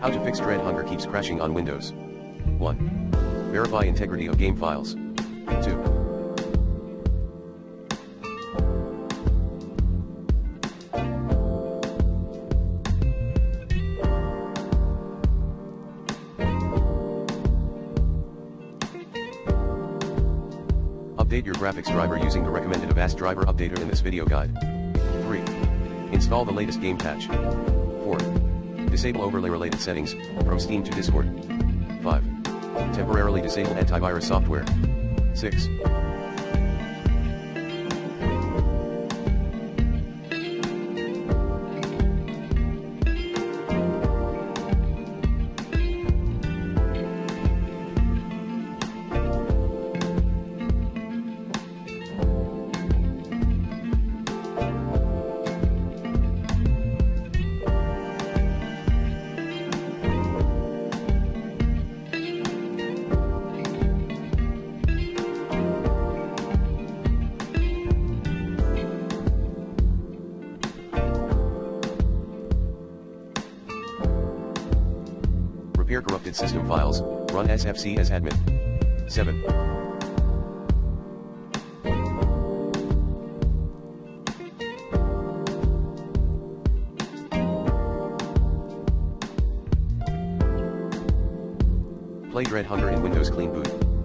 How to fix Dread Hunger keeps crashing on Windows. 1. Verify integrity of game files. 2. Update your graphics driver using the recommended Avast driver updater in this video guide. 3. Install the latest game patch. 4. Disable overlay related settings, from Steam to Discord. 5. Temporarily disable antivirus software. 6. Repair corrupted system files, run SFC as admin. 7. Play Dread Hunger in Windows Clean Boot.